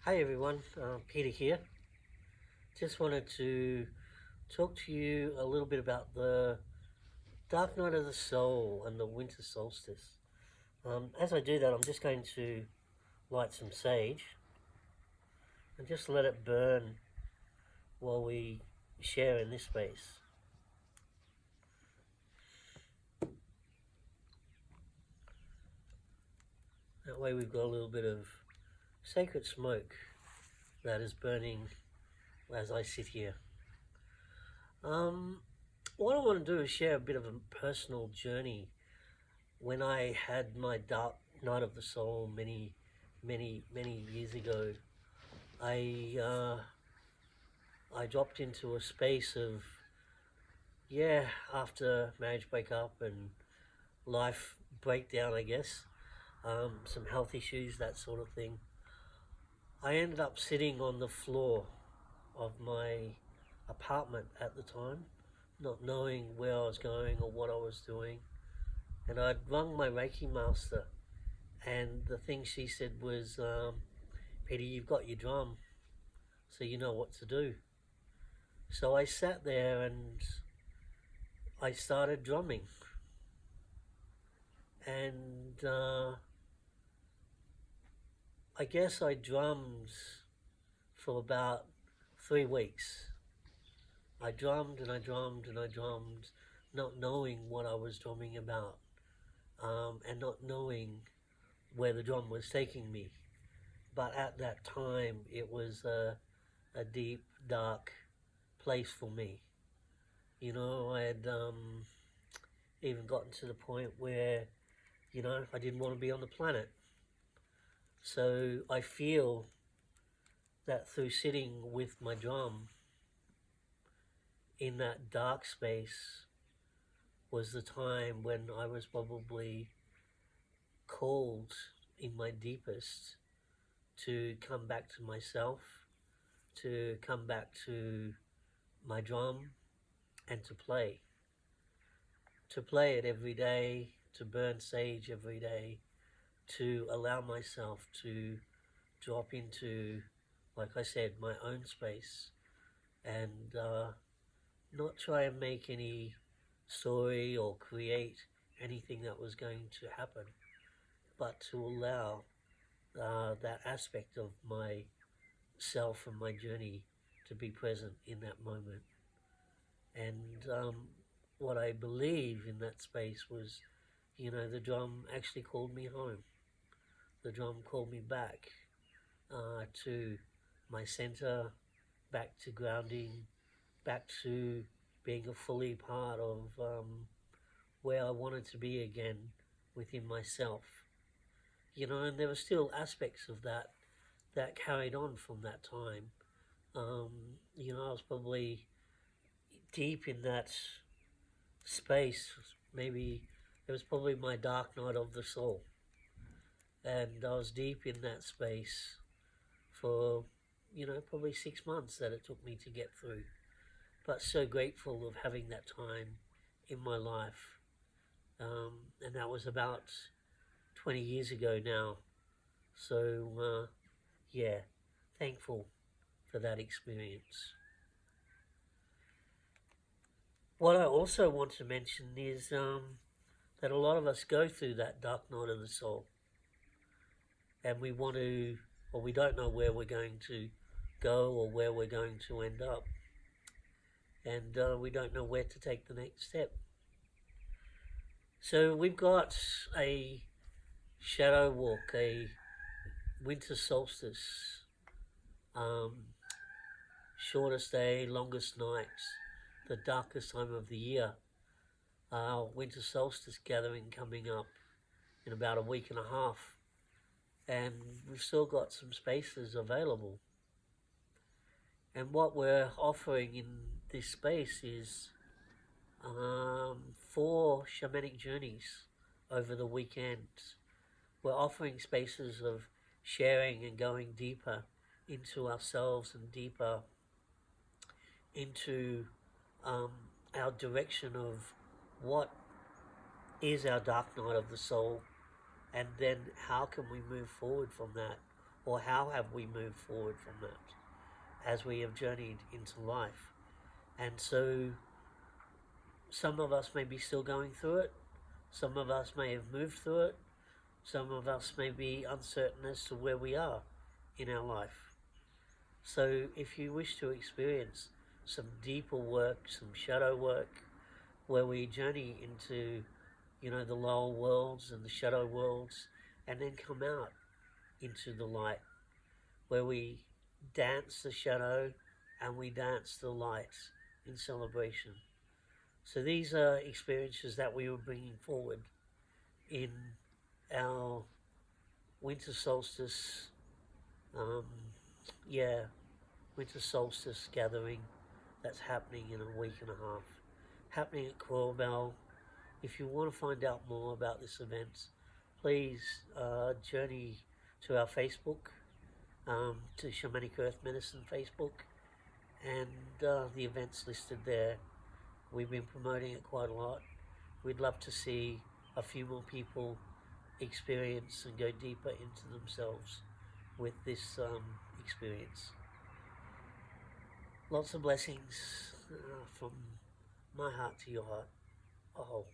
Hi everyone, Peter here. Just wanted to talk to you a little bit about the dark night of the soul and the winter solstice. As I do that, I'm just going to light some sage and just let it burn while we share in this space. That way we've got a little bit of sacred smoke that is burning as I sit here. What I want to do is share a bit of a personal journey. When I had my dark night of the soul many years ago, I I dropped into a space of after marriage breakup and life breakdown, I guess, some health issues, that sort of thing. I ended up sitting on the floor of my apartment at the time, not knowing where I was going or what I was doing. And I'd rung my Reiki master, and the thing she said was, Peter, you've got your drum, so you know what to do. So I sat there and I started drumming. And I guess I drummed for about 3 weeks. I drummed and I drummed and I drummed, not knowing what I was drumming about, and not knowing where the drum was taking me. But at that time, it was a deep, dark place for me. You know, I had even gotten to the point where, I didn't want to be on the planet. So I feel that through sitting with my drum in that dark space was the time when I was probably called in my deepest to come back to myself, to come back to my drum and to play. To play it every day, to burn sage every day, to allow myself to drop into, like I said, my own space and not try and make any story or create anything that was going to happen, but to allow that aspect of my self and my journey to be present in that moment. And what I believe in that space was, the drum actually called me home. The drum called me back to my center, back to grounding, back to being a fully part of where I wanted to be again within myself. And there were still aspects of that carried on from that time. I was probably deep in that space. Maybe it was probably my dark night of the soul. And I was deep in that space for, probably 6 months that it took me to get through. But so grateful of having that time in my life. And that was about 20 years ago now. So, thankful for that experience. What I also want to mention is that a lot of us go through that dark night of the soul. And we want to, or we don't know where we're going to go or where we're going to end up. And we don't know where to take the next step. So we've got a shadow walk, a winter solstice, shortest day, longest nights, the darkest time of the year. Our winter solstice gathering coming up in about a week and a half. And we've still got some spaces available. And what we're offering in this space is 4 shamanic journeys over the weekend. We're offering spaces of sharing and going deeper into ourselves and deeper into our direction of what is our dark night of the soul, and then how can we move forward from that, or how have we moved forward from that as we have journeyed into life. And so some of us may be still going through it, some of us may have moved through it, some of us may be uncertain as to where we are in our life. So if you wish to experience some deeper work, some shadow work, where we journey into, the lower worlds and the shadow worlds, and then come out into the light, where we dance the shadow and we dance the light in celebration. So these are experiences that we were bringing forward in our winter solstice, um, winter solstice gathering that's happening in a week and a half, happening at Corbell. If you want to find out more about this event, please journey to our Facebook, to Shamanic Earth Medicine Facebook, and the events listed there. We've been promoting it quite a lot. We'd love to see a few more people experience and go deeper into themselves with this experience. Lots of blessings from my heart to your heart. Oh.